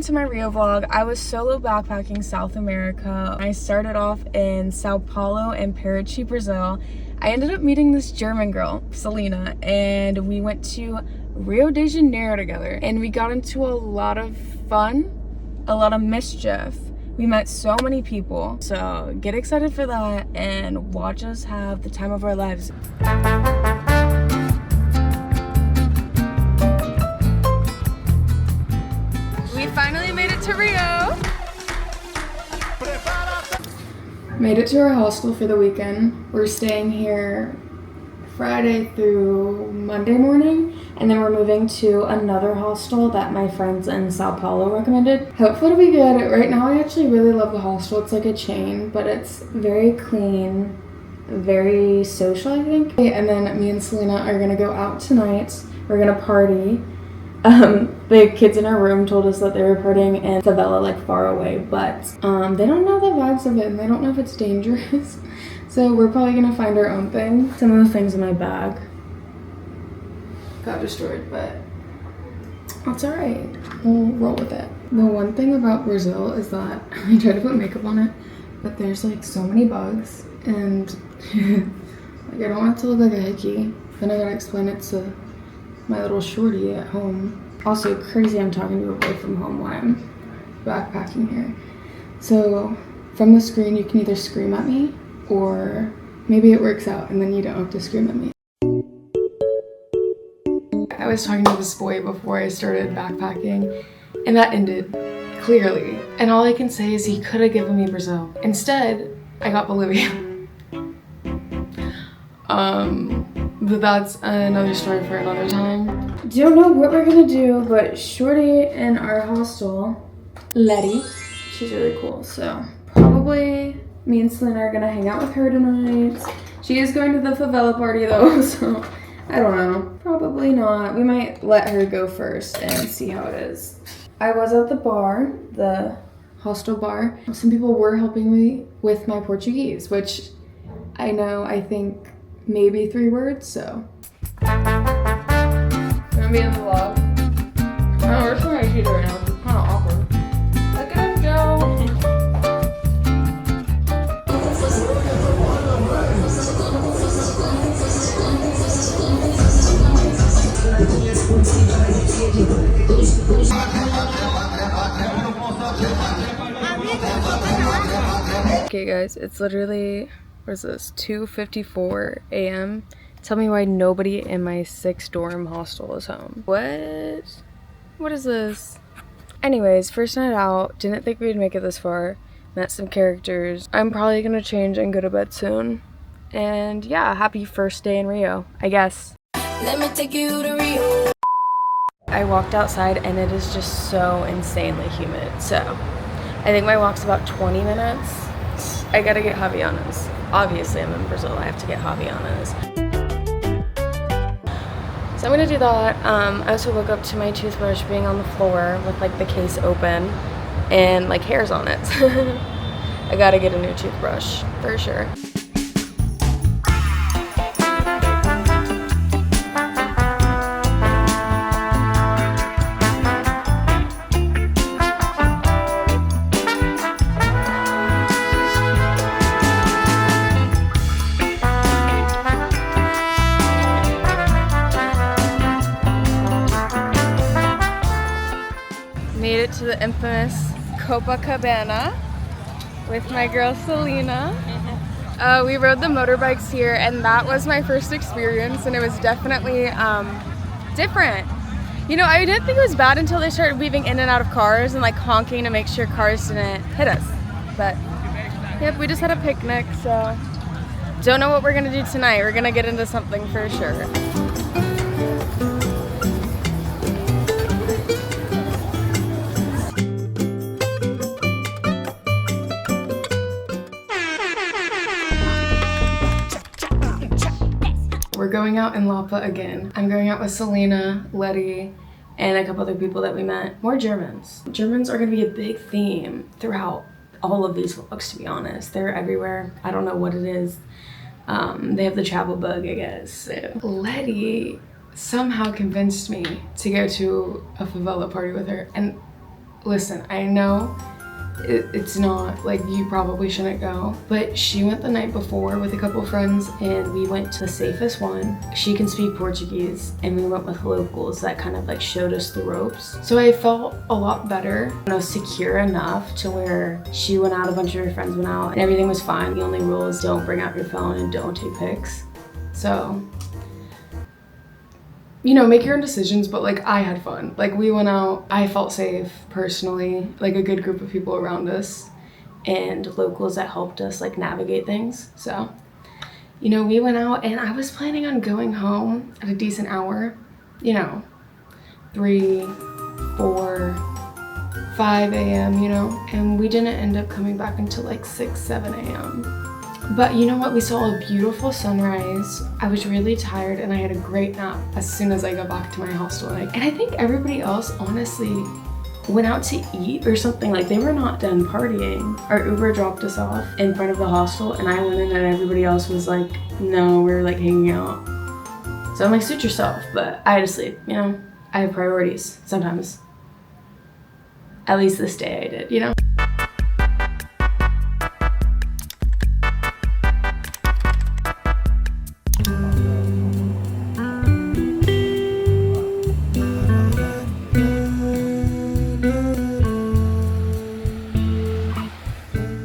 welcome to my Rio vlog. I was solo backpacking South America. I started off in Sao Paulo and Paraty, Brazil. I ended up meeting this German girl, Selena, and we went to Rio de Janeiro together. And we got into a lot of fun, a lot of mischief. We met so many people. So get excited for that and watch us have the time of our lives. We finally made it to Rio. Made it to our hostel for the weekend. We're staying here Friday through Monday morning, and then we're moving to another hostel that my friends in Sao Paulo recommended. Hopefully it'll be good. Right now I actually really love the hostel. It's like a chain, but it's very clean, very social, I think. And then me and Selena are gonna go out tonight. We're gonna party. The kids in our room told us that they were partying in favela, like far away, but they don't know the vibes of it and they don't know if it's dangerous. So we're probably gonna find our own thing. Some of the things in my bag got destroyed, but that's all right. We'll roll with it. The one thing about Brazil is that I tried to put makeup on it, but there's like so many bugs, and like I don't want it to look like a hickey. Then I gotta explain it to my little shorty at home. Also crazy I'm talking to away from home while I'm backpacking here. So from the screen you can either scream at me or maybe it works out and then you don't have to scream at me. I was talking to this boy before I started backpacking and that ended clearly. And all I can say is he could have given me Brazil. Instead, I got Bolivia. But that's another story for another time. Don't know what we're gonna do, but Shorty in our hostel, Letty, she's really cool, so probably me and Selena are gonna hang out with her tonight. She is going to the favela party though, so I don't know. Probably not. We might let her go first and see how it is. I was at the bar, the hostel bar. Some people were helping me with my Portuguese, which I know, I think maybe 3 words, so. Gonna be in the vlog. Oh, we're trying to shoot right now. It's kind of awkward. Look at him go. Okay guys, it's literally, what is this, 2:54 a.m. Tell me why nobody in my 6-dorm hostel is home. What is this? Anyways, first night out, didn't think we'd make it this far. Met some characters. I'm probably gonna change and go to bed soon. And yeah, happy first day in Rio, I guess. Let me take you to Rio. I walked outside and it is just so insanely humid. So I think my walk's about 20 minutes. I gotta get Havaianas. Obviously I'm in Brazil, I have to get Havaianas. So I'm gonna do that. I also woke up to my toothbrush being on the floor with like the case open and like hairs on it. I gotta get a new toothbrush for sure. Made it to the infamous Copacabana with my girl Selena. We rode the motorbikes here and that was my first experience and it was definitely different. You know, I didn't think it was bad until they started weaving in and out of cars and like honking to make sure cars didn't hit us. But yep, we just had a picnic, so don't know what we're gonna do tonight. We're gonna get into something for sure. We're going out in Lapa again. I'm going out with Selena, Letty, and a couple other people that we met. More Germans. Germans are gonna be a big theme throughout all of these vlogs, to be honest. They're everywhere. I don't know what it is. They have the travel bug, I guess. So Letty somehow convinced me to go to a favela party with her. And Listen, I know it's not, like, you probably shouldn't go, but she went the night before with a couple friends and we went to the safest one. She can speak Portuguese and we went with locals that kind of like showed us the ropes. So I felt a lot better, secure enough to where she went out, a bunch of her friends went out, and everything was fine. The only rule is don't bring out your phone and don't take pics. So, make your own decisions, but like I had fun. Like we went out, I felt safe personally, like a good group of people around us and locals that helped us like navigate things. So, we went out and I was planning on going home at a decent hour, 3, 4, 5 a.m., and we didn't end up coming back until like 6, 7 a.m. But you know what? We saw a beautiful sunrise. I was really tired and I had a great nap as soon as I got back to my hostel. And I think everybody else honestly went out to eat or something. Like they were not done partying. Our Uber dropped us off in front of the hostel and I went in and everybody else was like, no, we were like hanging out. So I'm like, suit yourself, but I had to sleep, I have priorities sometimes. At least this day I did,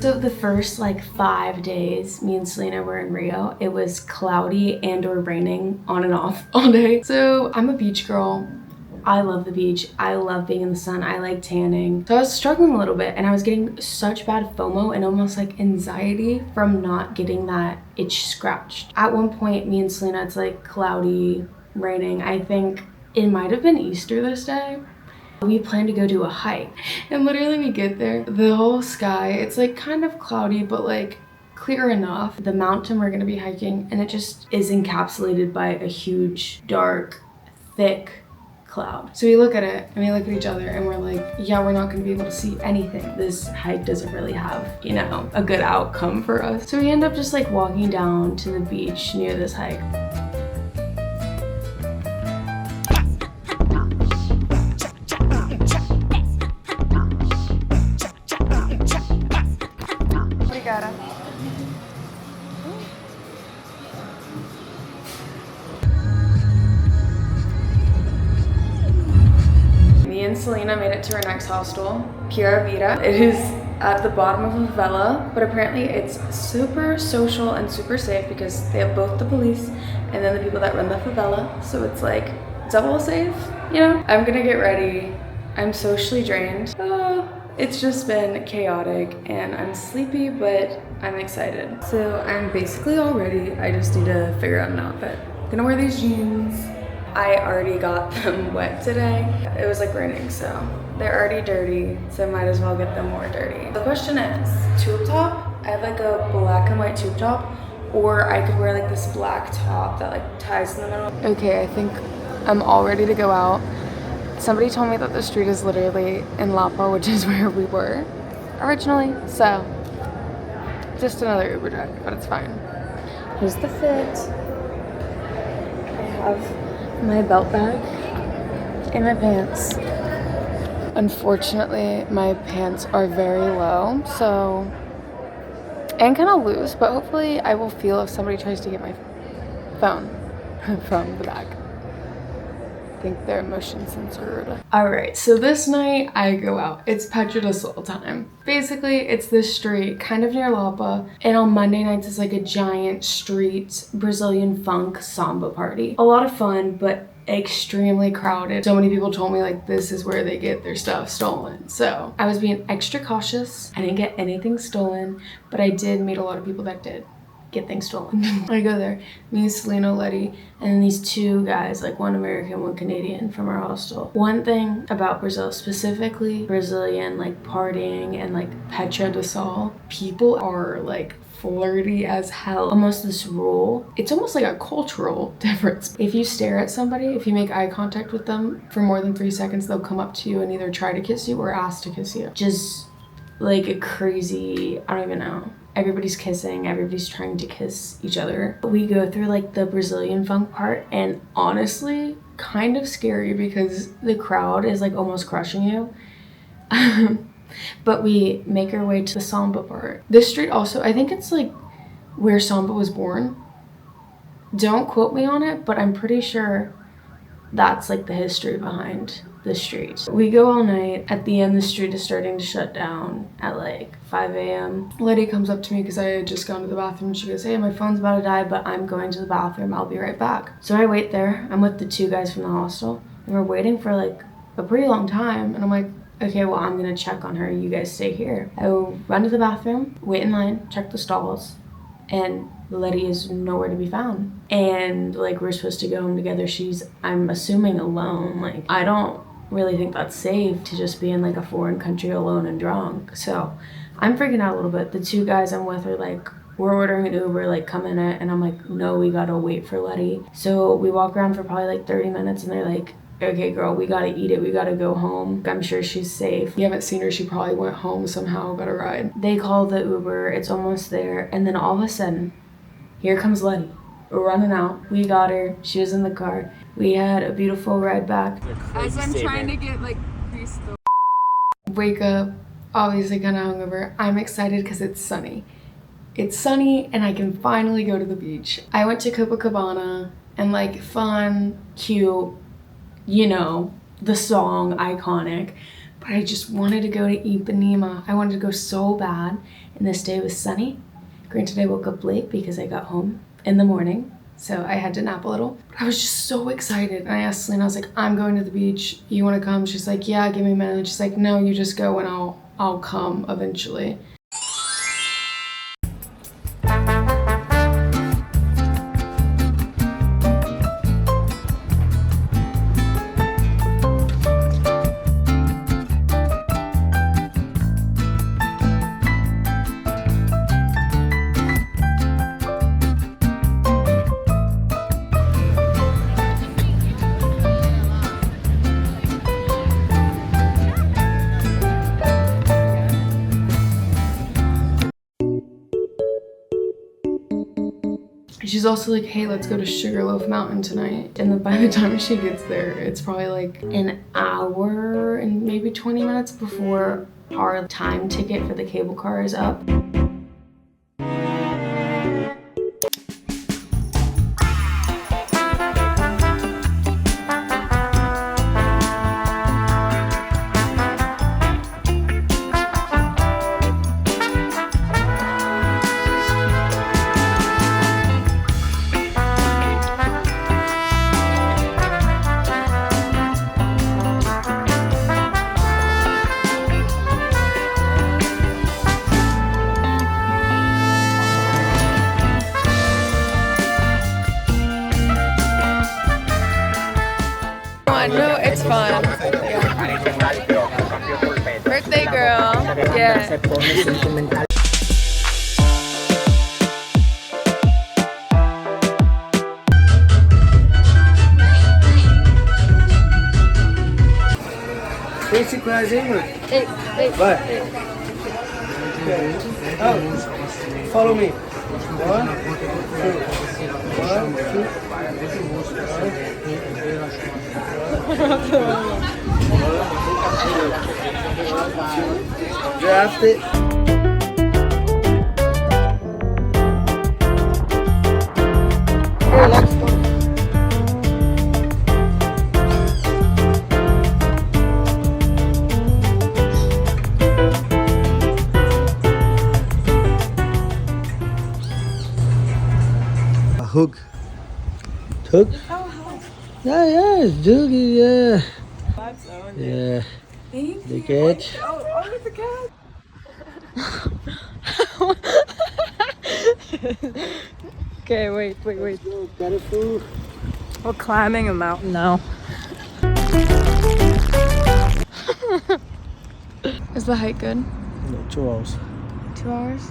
So the first like 5 days, me and Selena were in Rio. It was cloudy and or raining on and off all day. So I'm a beach girl. I love the beach. I love being in the sun. I like tanning. So I was struggling a little bit and I was getting such bad FOMO and almost like anxiety from not getting that itch scratched. At one point, me and Selena, it's like cloudy, raining. I think it might have been Easter this day. We planned to go do a hike and literally we get there, the whole sky, it's like kind of cloudy, but like clear enough. The mountain we're gonna be hiking and it just is encapsulated by a huge, dark, thick cloud. So we look at it and we look at each other and we're like, yeah, we're not gonna be able to see anything. This hike doesn't really have, a good outcome for us. So we end up just like walking down to the beach near this hike. Me and Selena made it to our next hostel, Pura Vida. It is at the bottom of a favela, but apparently it's super social and super safe because they have both the police and then the people that run the favela. So it's like double safe, I'm gonna get ready. I'm socially drained. It's just been chaotic and I'm sleepy, but I'm excited. So I'm basically all ready. I just need to figure out an outfit. I'm gonna wear these jeans. I already got them wet today. It was like raining, so they're already dirty, so I might as well get them more dirty. The question is, tube top? I have like a black and white tube top, or I could wear like this black top that like ties in the middle. Okay, I think I'm all ready to go out. Somebody told me that the street is literally in Lapa, which is where we were originally, so just another Uber drive, but it's fine. Here's the fit. I have my belt bag and my pants. Unfortunately, my pants are very low, so, and kind of loose, but hopefully I will feel if somebody tries to get my phone from the bag. I think they're motion censored. All right, so this night I go out. It's Pedra do Sol time. Basically, it's this street kind of near Lapa, and on Monday nights it's like a giant street Brazilian funk samba party. A lot of fun, but extremely crowded. So many people told me like this is where they get their stuff stolen. So I was being extra cautious. I didn't get anything stolen, but I did meet a lot of people that did get things stolen. I go there, me, Selena, Letty, and then these two guys, like one American, one Canadian from our hostel. One thing about Brazil, specifically Brazilian, like partying and like Pedra do Sol, people are like flirty as hell. Almost this rule. It's almost like a cultural difference. If you stare at somebody, if you make eye contact with them for more than 3 seconds, they'll come up to you and either try to kiss you or ask to kiss you. Just like a crazy, I don't even know. Everybody's kissing, everybody's trying to kiss each other. We go through like the Brazilian funk part and honestly, kind of scary because the crowd is like almost crushing you. But we make our way to the Samba part. This street also, I think it's like where Samba was born. Don't quote me on it, but I'm pretty sure that's like the history behind the street. We go all night. At the end, the street is starting to shut down at like 5 a.m. Lady comes up to me because I had just gone to the bathroom. She goes, hey, my phone's about to die, but I'm going to the bathroom. I'll be right back. So I wait there. I'm with the 2 guys from the hostel, and we're waiting for like a pretty long time. And I'm like, okay, well, I'm gonna check on her. You guys stay here. I will run to the bathroom, wait in line, check the stalls, and Letty is nowhere to be found. And like, we're supposed to go home together. She's, I'm assuming, alone. Like, I don't really think that's safe to just be in like a foreign country alone and drunk. So I'm freaking out a little bit. The 2 guys I'm with are like, we're ordering an Uber, like, come in it. And I'm like, no, we gotta wait for Letty. So we walk around for probably like 30 minutes, and they're like, okay, girl, we gotta eat it. We gotta go home. I'm sure she's safe. You haven't seen her. She probably went home somehow, got a ride. They call the Uber. It's almost there. And then all of a sudden, here comes Letty. We're running out. We got her. She was in the car. We had a beautiful ride back. As I'm trying to get like greased. Wake up, obviously kind of hungover. I'm excited because it's sunny. It's sunny and I can finally go to the beach. I went to Copacabana and like fun, cute, you know, the song, iconic. But I just wanted to go to Ipanema. I wanted to go so bad. And this day was sunny. Granted, I woke up late because I got home in the morning, so I had to nap a little. But I was just so excited. And I asked Selena, I was like, I'm going to the beach. You want to come? She's like, yeah, give me a minute. And she's like, no, you just go and I'll come eventually. She's also like, hey, let's go to Sugarloaf Mountain tonight. And then by the time she gets there, it's probably like an hour and maybe 20 minutes before our time ticket for the cable car is up. No, it's fun. Birthday girl. Yeah. Basic class English. What? Oh, follow me. 1, 2. 1, 2. Draft it. Here, let's go. Hook. Hook? Yeah, it's Doogie, yeah. Yeah. Thank The you. catch. Oh, it's a cat. Okay, wait. Got it, food. We're climbing a mountain now. Is the hike good? No, 2 hours. 2 hours?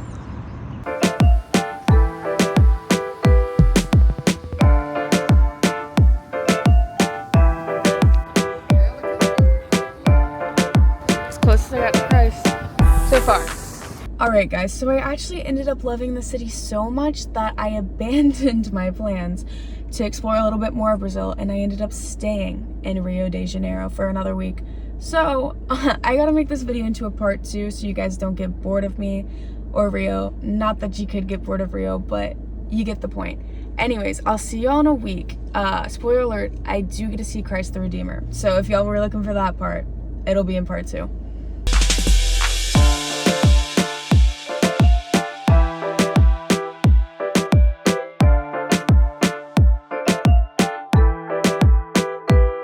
Closest I got to Christ so far. Alright guys, so I actually ended up loving the city so much that I abandoned my plans to explore a little bit more of Brazil, and I ended up staying in Rio de Janeiro for another week. So, I gotta make this video into a part 2 so you guys don't get bored of me or Rio. Not that you could get bored of Rio, but you get the point. Anyways, I'll see y'all in a week. Spoiler alert, I do get to see Christ the Redeemer. So if y'all were looking for that part, it'll be in part 2.